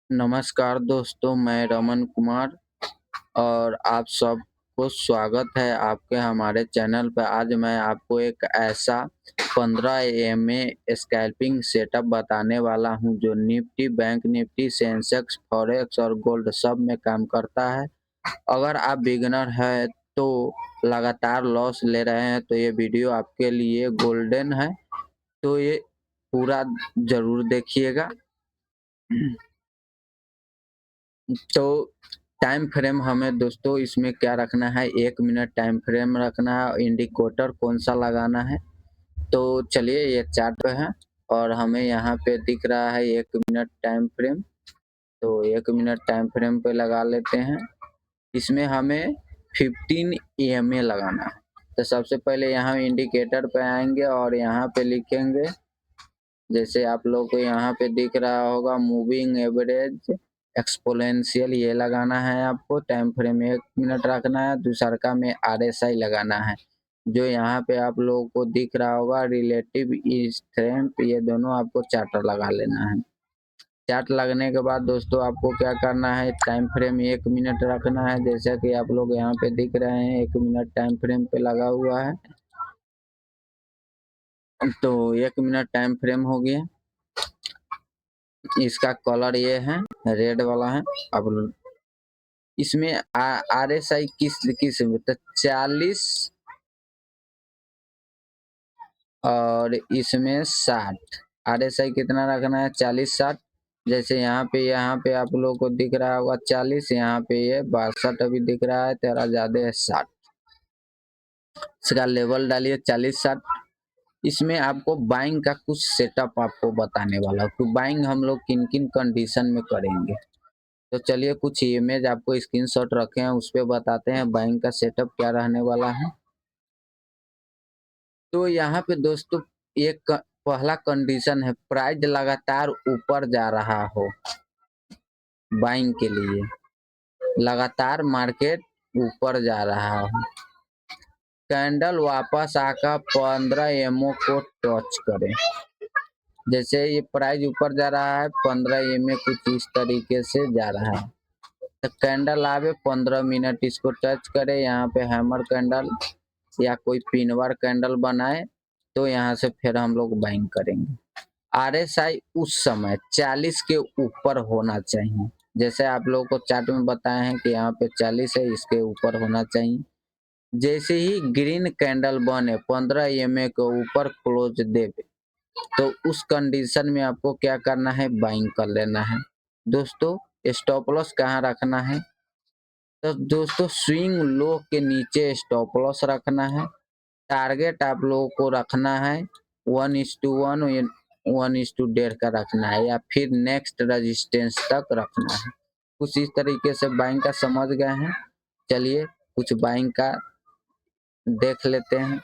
नमस्कार दोस्तों, मैं रमन कुमार और आप सबको स्वागत है आपके हमारे चैनल पे। आज मैं आपको एक ऐसा 15 एएमए स्कैल्पिंग सेटअप बताने वाला हूं जो Nifty, bank Nifty, Sensex, forex और गोल्ड सब में काम करता है। अगर आप बिगिनर हैं तो लगातार लॉस ले रहे हैं तो ये वीडियो आपके लिए गोल्डन है, तो ये पूरा ज़रूर देखिएगा। तो टाइम फ्रेम हमें दोस्तों इसमें क्या रखना है, 1 मिनट टाइम फ्रेम रखना है। इंडिकेटर कौन सा लगाना है, तो चलिए ये चार्ट पे है और हमें यहाँ पे दिख रहा है 1 मिनट टाइम फ्रेम। तो 1 मिनट टाइम फ्रेम पे लगा लेते हैं। इसमें हमें 15 EMA लगाना है। तो सबसे पहले यहाँ इंडिकेटर पे आएंगे और यहाँ पे लिखेंगे, जैसे आप लोग को यहाँ पे दिख रहा होगा मूविंग एवरेज एक्सपोनेंशियल, ये लगाना है आपको। टाइम फ्रेम 1 मिनट रखना है। दूसरका में RSI लगाना है, जो यहाँ पे आप लोगों को दिख रहा होगा रिलेटिव स्ट्रेंथ, ये दोनों आपको चार्ट लगा लेना है। चार्ट लगने के बाद दोस्तों आपको क्या करना है, टाइम फ्रेम 1 मिनट रखना है। जैसा कि आप लोग यहाँ पे दिख रहे हैं 1 मिनट टाइम फ्रेम पे लगा हुआ है। तो 1 मिनट टाइम फ्रेम हो गया। इसका कलर ये है, रेड वाला है। अब इसमें RSI किस किस में, तो 40 और इसमें 60। RSI कितना रखना है, 40-60। जैसे यहाँ पे आप लोगों को दिख रहा होगा 40, यहाँ पे ये 62 अभी दिख रहा है, तेरा ज्यादा है 60। इसका लेवल डालिए 40-60। इसमें आपको बाइंग का कुछ सेटअप आपको बताने वाला हूँ कि बाइंग हम लोग किन किन कंडीशन में करेंगे। तो चलिए कुछ इमेज आपको स्क्रीनशॉट रखे हैं, उस पे बताते हैं बाइंग का सेटअप क्या रहने वाला है। तो यहाँ पे दोस्तों एक पहला कंडीशन है, प्राइस लगातार ऊपर जा रहा हो। बाइंग के लिए लगातार मार्केट ऊपर जा रहा हो। कैंडल वापस आकर 15 EMO को टच करे। जैसे ये प्राइस ऊपर जा रहा है, 15 EMA कुछ इस तरीके से जा रहा है। तो कैंडल आवे 15 मिनट इसको टच करे, यहाँ पे हैमर कैंडल या कोई पिनवर कैंडल बनाए, तो यहाँ से फिर हम लोग बाइंग करेंगे। RSI उस समय 40 के ऊपर होना चाहिए। जैसे आप लोगों को चार्ट में बताए हैं कि यहाँ पे 40 है, इसके ऊपर होना चाहिए। जैसे ही ग्रीन कैंडल बने 15 EMA के ऊपर क्लोज देवे, तो उस कंडीशन में आपको क्या करना है, बाइंग कर लेना है। दोस्तों स्टॉप लॉस कहाँ रखना है, तो दोस्तों स्विंग लो के नीचे स्टॉप लॉस रखना है। टारगेट आप लोगों को रखना है 1:1, 1:1.5 का रखना है, या फिर नेक्स्ट रेजिस्टेंस तक रखना है। कुछ इस तरीके से बाइंग का समझ गए हैं। चलिए कुछ बाइंग का देख लेते हैं,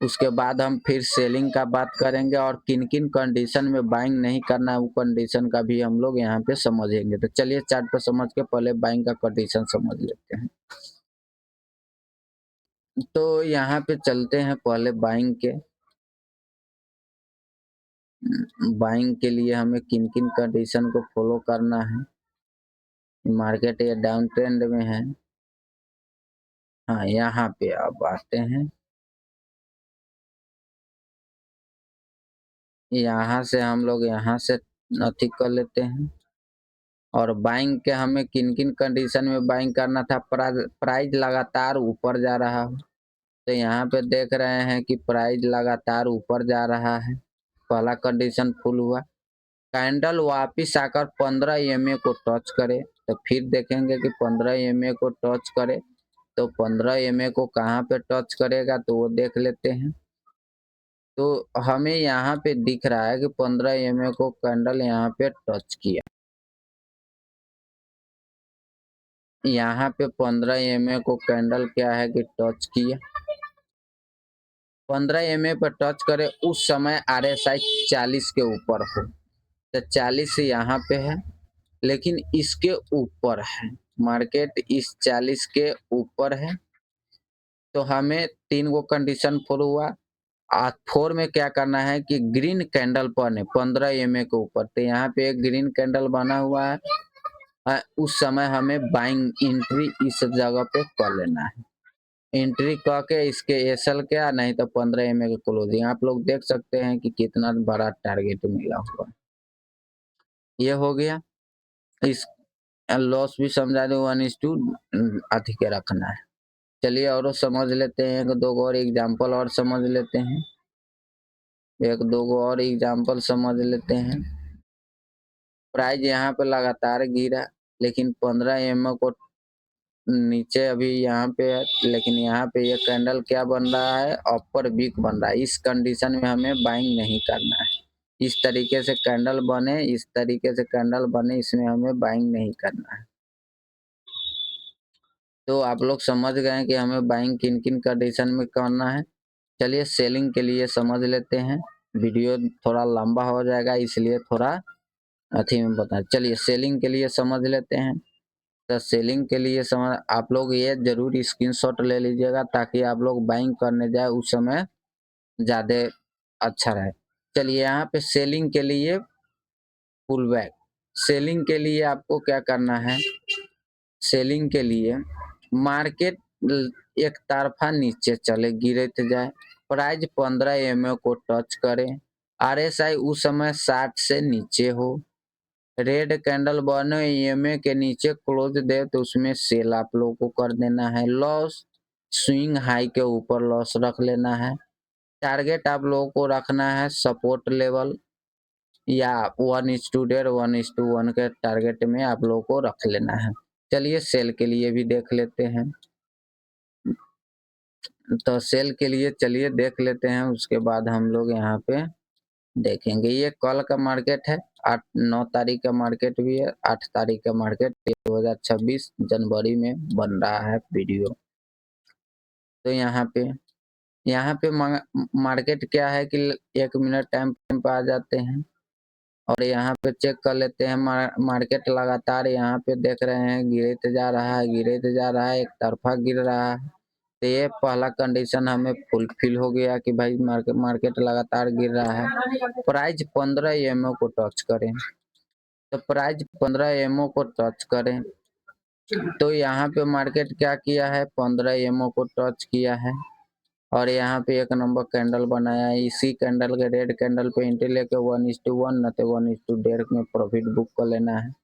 उसके बाद हम फिर सेलिंग का बात करेंगे और किन किन कंडीशन में बाइंग नहीं करना है वो कंडीशन का भी हम लोग यहाँ पे समझेंगे। तो चलिए चार्ट पे समझ के पहले बाइंग का कंडीशन समझ लेते हैं। तो यहाँ पे चलते हैं पहले बाइंग के। बाइंग के लिए हमें किन किन कंडीशन को फॉलो करना है। मार्केट ये डाउन ट्रेंड में है। हाँ, यहाँ पे अब आते हैं। यहाँ से हम लोग यहाँ से अथी कर लेते हैं। और बाइंग के हमें किन किन कंडीशन में बाइंग करना था, प्राइस लगातार ऊपर जा रहा हो। तो यहाँ पे देख रहे हैं कि प्राइस लगातार ऊपर जा रहा है, पहला कंडीशन फुल हुआ। कैंडल वापिस आकर 15 EMA को टच करे, तो फिर देखेंगे कि 15 EMA को टच करे, तो 15 EMA को कहाँ पे टच करेगा तो वो देख लेते हैं। तो हमें यहाँ पे दिख रहा है कि 15 EMA को कैंडल यहाँ पे टच किया। यहाँ पे 15 EMA को कैंडल क्या है कि टच किया। 15 EMA पर टच करे उस समय RSI 40 के ऊपर हो, तो 40 यहाँ पे है, लेकिन इसके ऊपर है मार्केट, इस 40 के ऊपर है। तो हमें 3 गो कंडीशन फॉलो हुआ। 4 में क्या करना है कि ग्रीन कैंडल बने 15 EMA के ऊपर, तो यहाँ पे एक ग्रीन कैंडल बना हुआ है। उस समय हमें बाइंग एंट्री इस जगह पे कर लेना है। एंट्री करके इसके एसएल क्या, नहीं तो 15 EMA के क्लोजिंग। आप लोग देख सकते हैं कि कितना बड़ा टारगेट मिला हुआ है। ये हो गया। इस लॉस भी समझा दो 1:2 अथी के रखना है। चलिए और समझ लेते हैं, एक दो और एग्जाम्पल और समझ लेते हैं, एक दो और एग्जाम्पल समझ लेते हैं। प्राइस यहाँ पे लगातार गिरा, लेकिन 15 EMA को नीचे अभी यहाँ पे है, लेकिन यहाँ पे ये कैंडल क्या बन रहा है, अपर वीक बन रहा है। इस कंडीशन में हमें बाइंग नहीं करना है। इस तरीके से कैंडल बने, इस तरीके से कैंडल बने, इसमें हमें बाइंग नहीं करना है। तो आप लोग समझ गए कि हमें बाइंग किन किन कंडीशन में करना है। चलिए सेलिंग के लिए समझ लेते हैं। वीडियो थोड़ा लंबा हो जाएगा, इसलिए थोड़ा अथी में बता। चलिए सेलिंग के लिए समझ लेते हैं। तो सेलिंग के लिए समझ, आप लोग ये जरूर स्क्रीनशॉट ले लीजिएगा, ताकि आप लोग बाइंग करने जाए उस समय ज़्यादा अच्छा रहे। चलिए यहाँ पे सेलिंग के लिए पुल बैक। सेलिंग के लिए आपको क्या करना है, सेलिंग के लिए मार्केट एक तरफा नीचे चले, गिरते जाए, प्राइस 15 EMA को टच करे, RSI उस समय 60 से नीचे हो, रेड कैंडल बने EMA के नीचे क्लोज दे, तो उसमें सेल आप लोगों को कर देना है। लॉस स्विंग हाई के ऊपर लॉस रख लेना है। टारगेट आप लोगों को रखना है सपोर्ट लेवल या 1:1 1:1 के टारगेट में आप लोगों को रख लेना है। चलिए सेल के लिए भी देख लेते हैं। तो सेल के लिए चलिए देख लेते हैं, उसके बाद हम लोग यहाँ पे देखेंगे। ये कल का मार्केट है, 9 तारीख का मार्केट भी है, 8 तारीख का मार्केट 2026 जनवरी में बन रहा है वीडियो। तो यहाँ पे मार्केट क्या है कि 1 मिनट टाइम फ्रेम पे आ जाते हैं और यहाँ पे चेक कर लेते हैं। मार्केट लगातार यहाँ पे देख रहे हैं गिरते जा रहा है, गिरते जा रहा है, एक तरफा गिर रहा है। तो ये पहला कंडीशन हमें फुलफिल हो गया कि भाई मार्केट लगातार गिर रहा है। प्राइस 15 EMA को टच करें, तो प्राइस 15 EMA को टच करें, तो यहाँ पे मार्केट क्या किया है, 15 EMA को टच किया है और यहाँ पे एक नंबर कैंडल बनाया है। इसी कैंडल के रेड कैंडल पे एंट्री लेके 1:1 न तो 1:1.5 में प्रॉफिट बुक कर लेना है।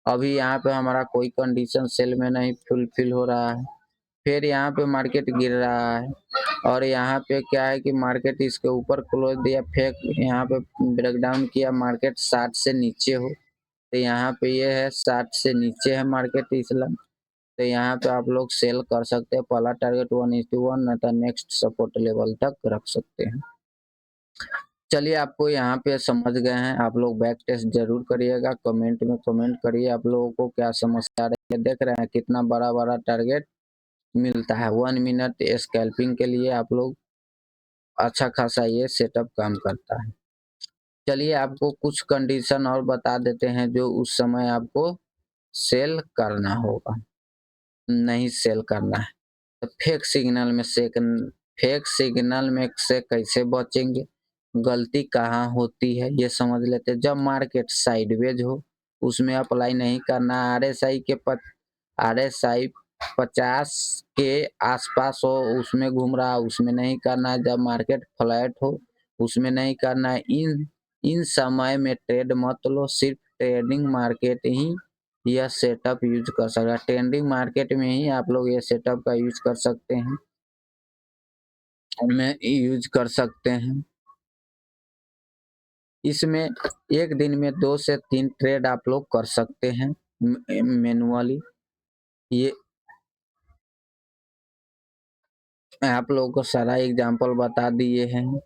अभी यहाँ पे हमारा कोई कंडीशन सेल में नहीं फुलफिल हो रहा है। फिर यहाँ पे मार्केट गिर रहा है और यहाँ पे क्या है कि मार्केट इसके ऊपर क्लोज दिया, फेक यहाँ पे ब्रेकडाउन किया, मार्केट 60 से नीचे हो, तो यहाँ पे ये है 60 से नीचे है मार्केट इसलिए, तो यहाँ पे आप लोग सेल कर सकते हैं। पहला टारगेट 1:1 न तो नेक्स्ट सपोर्ट लेवल तक रख सकते हैं। चलिए आपको यहाँ पे समझ गए हैं, आप लोग बैक टेस्ट जरूर करिएगा, कमेंट में कमेंट करिए आप लोगों को क्या समस्या आ रही है। देख रहे हैं कितना बड़ा बड़ा टारगेट मिलता है। 1 मिनट स्कैल्पिंग के लिए आप लोग अच्छा खासा ये सेटअप काम करता है। चलिए आपको कुछ कंडीशन और बता देते हैं जो उस समय आपको सेल करना होगा, नहीं सेल करना है। तो फेक सिग्नल में से कैसे बचेंगे, गलती कहाँ होती है ये समझ लेते हैं। जब मार्केट साइडवेज हो उसमें अप्लाई नहीं करना। RSI 50 के आसपास हो उसमें घूम रहा, उसमें नहीं करना है। जब मार्केट फ्लैट हो उसमें नहीं करना है। इन समय में ट्रेड मत लो, सिर्फ ट्रेडिंग मार्केट ही यह सेटअप यूज कर सकता है। ट्रेंडिंग मार्केट में ही आप लोग ये सेटअप का यूज कर सकते हैं, में यूज कर सकते हैं। इसमें एक दिन में 2 से 3 ट्रेड आप लोग कर सकते हैं मैनुअली। ये आप लोगों को सारा एग्जांपल बता दिए हैं।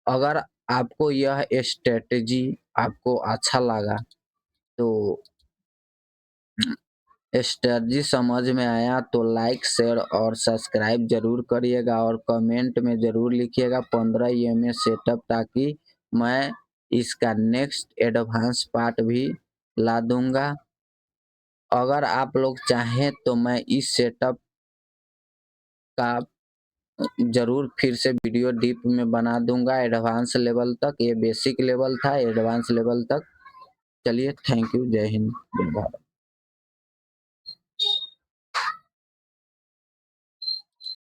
अगर आपको यह स्ट्रेटजी आपको अच्छा लगा तो स्ट्रेटजी समझ में आया तो लाइक शेयर और सब्सक्राइब जरूर करिएगा और कमेंट में जरूर लिखिएगा 15 EMA सेटअप, ताकि मैं इसका नेक्स्ट एडवांस पार्ट भी ला दूंगा। अगर आप लोग चाहें तो मैं इस सेटअप का ज़रूर फिर से वीडियो डीप में बना दूंगा एडवांस लेवल तक। ये बेसिक लेवल था, एडवांस लेवल तक। चलिए, थैंक यू। जय हिंद, जय भारत।